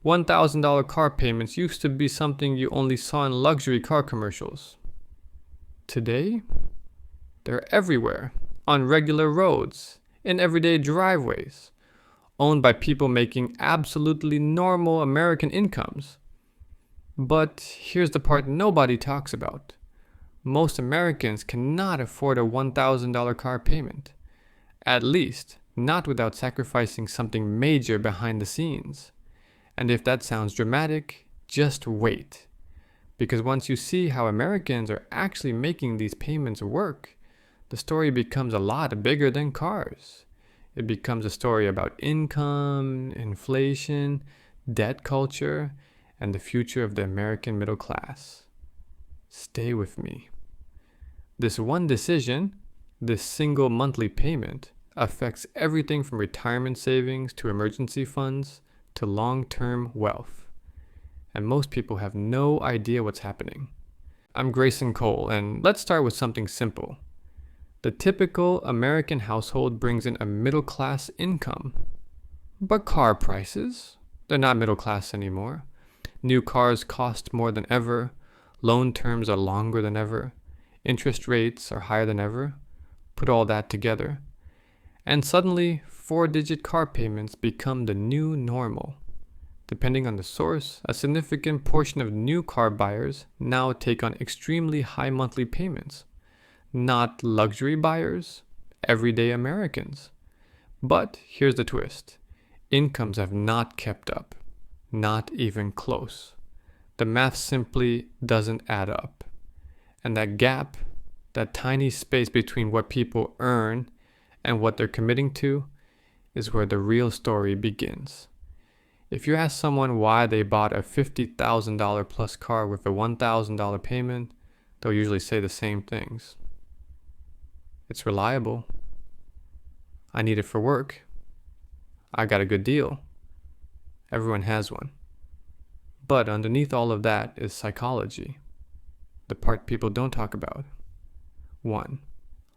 $1,000 car payments used to be something you only saw in luxury car commercials. Today, they're everywhere, on regular roads, in everyday driveways, owned by people making absolutely normal American incomes. But here's the part nobody talks about. Most Americans cannot afford a $1,000 car payment. At least, not without sacrificing something major behind the scenes. And if that sounds dramatic, just wait. Because once you see how Americans are actually making these payments work, the story becomes a lot bigger than cars. It becomes a story about income, inflation, debt culture, and the future of the American middle class. Stay with me. This one decision, this single monthly payment, affects everything from retirement savings to emergency funds to long-term wealth. And most people have no idea what's happening. I'm Grayson Cole, and let's start with something simple. The typical American household brings in a middle-class income. But car prices, they're not middle class anymore. New cars cost more than ever. Loan terms are longer than ever. Interest rates are higher than ever. Put all that together, and suddenly 4-digit car payments become the new normal. Depending on the source, a significant portion of new car buyers now take on extremely high monthly payments. Not luxury buyers, everyday Americans. But here's the twist. Incomes have not kept up. Not even close. The math simply doesn't add up. And that gap, that tiny space between what people earn and what they're committing to, is where the real story begins. If you ask someone why they bought a $50,000 plus car with a $1,000 payment, they'll usually say the same things. It's reliable. I need it for work. I got a good deal. Everyone has one. But underneath all of that is psychology. The part people don't talk about. 1.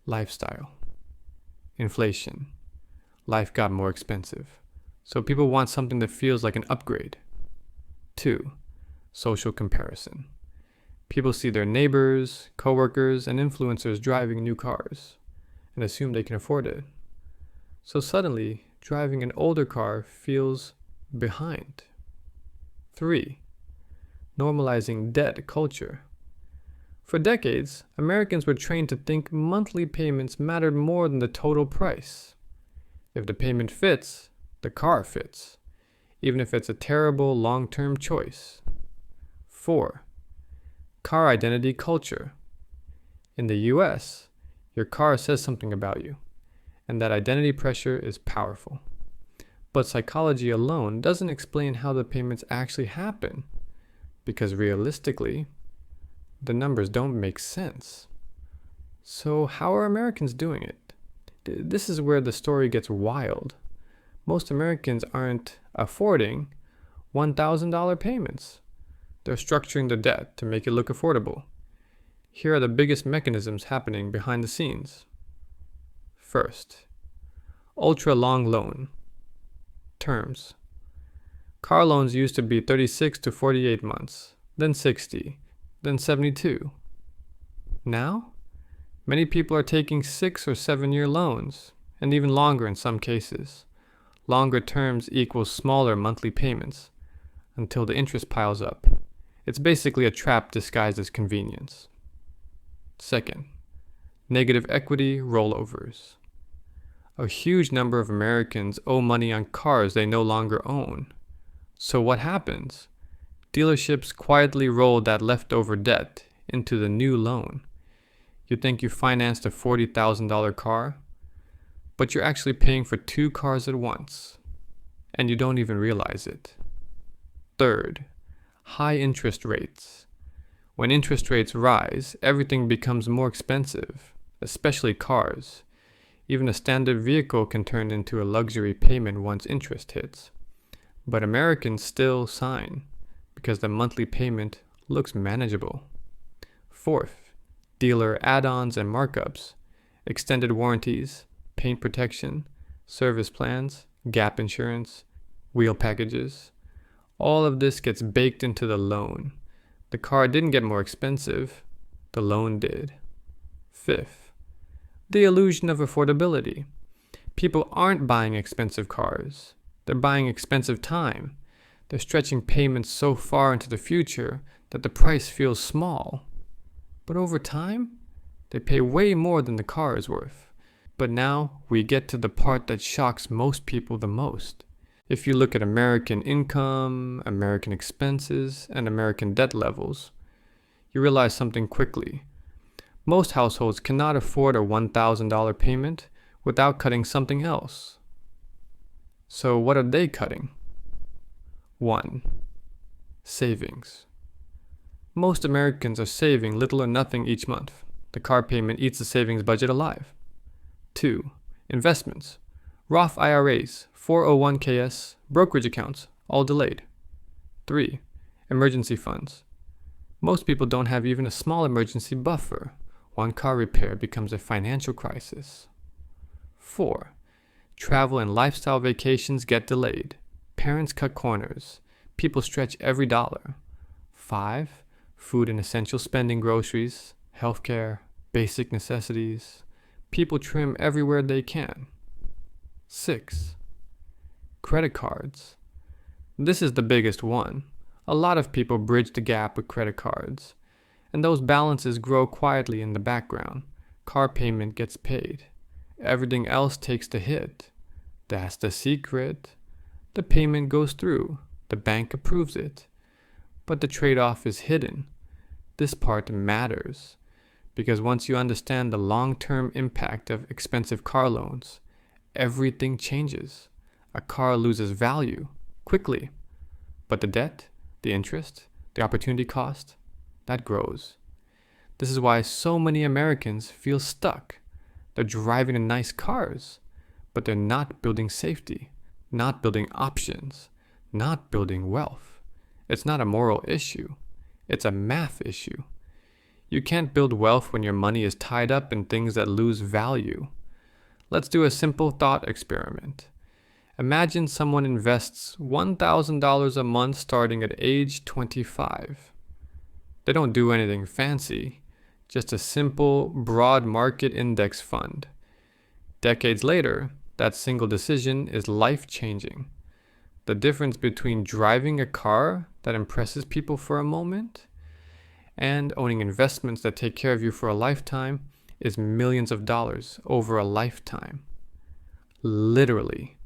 Lifestyle. Inflation. Life got more expensive. So people want something that feels like an upgrade. 2. Social comparison. People see their neighbors, coworkers, and influencers driving new cars and assume they can afford it. So suddenly, driving an older car feels behind. 3. Normalizing debt culture. For decades, Americans were trained to think monthly payments mattered more than the total price. If the payment fits, the car fits, even if it's a terrible long-term choice. 4. Car identity culture. In the US, your car says something about you, and that identity pressure is powerful. But psychology alone doesn't explain how the payments actually happen, because realistically, the numbers don't make sense. So how are Americans doing it? This is where the story gets wild. Most Americans aren't affording $1,000 payments. They're structuring the debt to make it look affordable. Here are the biggest mechanisms happening behind the scenes. First, ultra-long loan. Terms. Car loans used to be 36 to 48 months, then 60, then 72. Now, many people are taking 6 or 7-year loans, and even longer in some cases. Longer terms equals smaller monthly payments, until the interest piles up. It's basically a trap disguised as convenience. Second, negative equity rollovers. A huge number of Americans owe money on cars they no longer own. So what happens? Dealerships quietly roll that leftover debt into the new loan. You think you financed a $40,000 car, but you're actually paying for 2 cars at once, and you don't even realize it. Third, high interest rates. When interest rates rise, everything becomes more expensive, especially cars. Even a standard vehicle can turn into a luxury payment once interest hits. But Americans still sign, because the monthly payment looks manageable. Fourth, dealer add-ons and markups, extended warranties, paint protection, service plans, gap insurance, wheel packages. All of this gets baked into the loan. The car didn't get more expensive, the loan did. Fifth, the illusion of affordability. People aren't buying expensive cars. They're buying expensive time. They're stretching payments so far into the future that the price feels small. But over time, they pay way more than the car is worth. But now we get to the part that shocks most people the most. If you look at American income, American expenses, and American debt levels, you realize something quickly. Most households cannot afford a $1,000 payment without cutting something else. So what are they cutting? 1. Savings. Most Americans are saving little or nothing each month. The car payment eats the savings budget alive. 2. Investments. Roth IRAs, 401ks, brokerage accounts, all delayed. 3. Emergency funds. Most people don't have even a small emergency buffer. One car repair becomes a financial crisis. 4. Travel and lifestyle vacations get delayed. Parents cut corners. People stretch every dollar. 5. Food and essential spending, groceries, healthcare, basic necessities. People trim everywhere they can. 6. Credit cards. This is the biggest one. A lot of people bridge the gap with credit cards, and those balances grow quietly in the background. Car payment gets paid. Everything else takes the hit. That's the secret. The payment goes through. The bank approves it. But the trade-off is hidden. This part matters, because once you understand the long-term impact of expensive car loans, everything changes. A car loses value quickly, but the debt, the interest, the opportunity cost, that grows. This is why so many Americans feel stuck. They're driving in nice cars, but they're not building safety, not building options, not building wealth. It's not a moral issue. It's a math issue. You can't build wealth when your money is tied up in things that lose value. Let's do a simple thought experiment. Imagine someone invests $1,000 a month starting at age 25. They don't do anything fancy, just a simple, broad market index fund. Decades later, that single decision is life-changing. The difference between driving a car that impresses people for a moment and owning investments that take care of you for a lifetime is millions of dollars over a lifetime. Literally.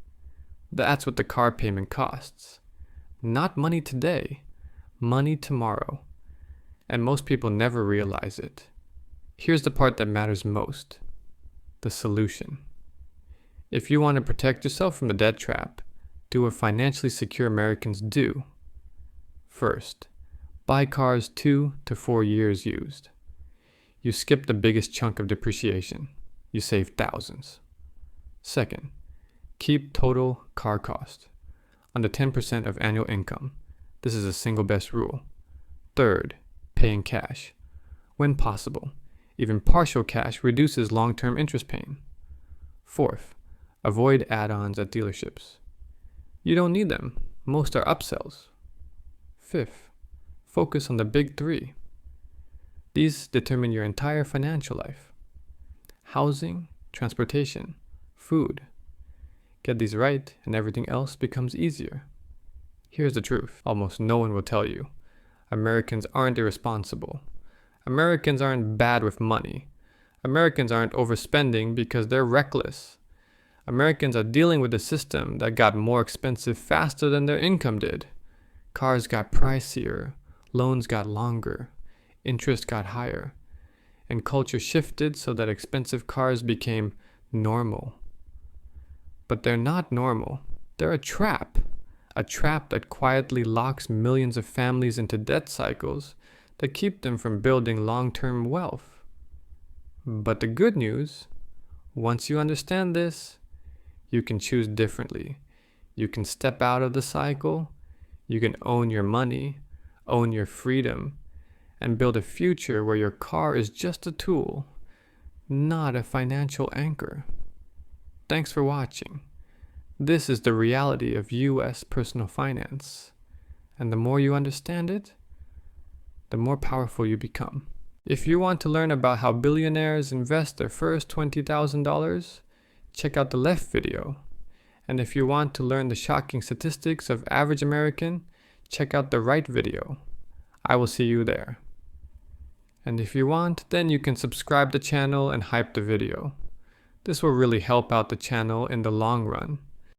That's what the car payment costs. Not money today, money tomorrow. And most people never realize it. Here's the part that matters most. The solution. If you want to protect yourself from the debt trap, do what financially secure Americans do. First, buy cars 2 to 4 years used. You skip the biggest chunk of depreciation. You save thousands. Second, keep total car cost under 10% of annual income. This is a single best rule. Third, pay in cash. When possible, even partial cash reduces long-term interest pain. Fourth, avoid add-ons at dealerships. You don't need them. Most are upsells. Fifth, focus on the big 3. These determine your entire financial life. Housing, transportation, food. Get these right and everything else becomes easier. Here's the truth. Almost no one will tell you. Americans aren't irresponsible. Americans aren't bad with money. Americans aren't overspending because they're reckless. Americans are dealing with a system that got more expensive faster than their income did. Cars got pricier, loans got longer, interest got higher, and culture shifted so that expensive cars became normal. But they're not normal. They're a trap that quietly locks millions of families into debt cycles that keep them from building long-term wealth. But the good news, once you understand this, you can choose differently. You can step out of the cycle, you can own your money, own your freedom, and build a future where your car is just a tool, not a financial anchor. Thanks for watching. This is the reality of U.S. personal finance. And the more you understand it, the more powerful you become. If you want to learn about how billionaires invest their first $20,000, check out the left video. And if you want to learn the shocking statistics of average American, check out the right video. I will see you there. And if you want, then you can subscribe the channel and hype the video. This will really help out the channel in the long run.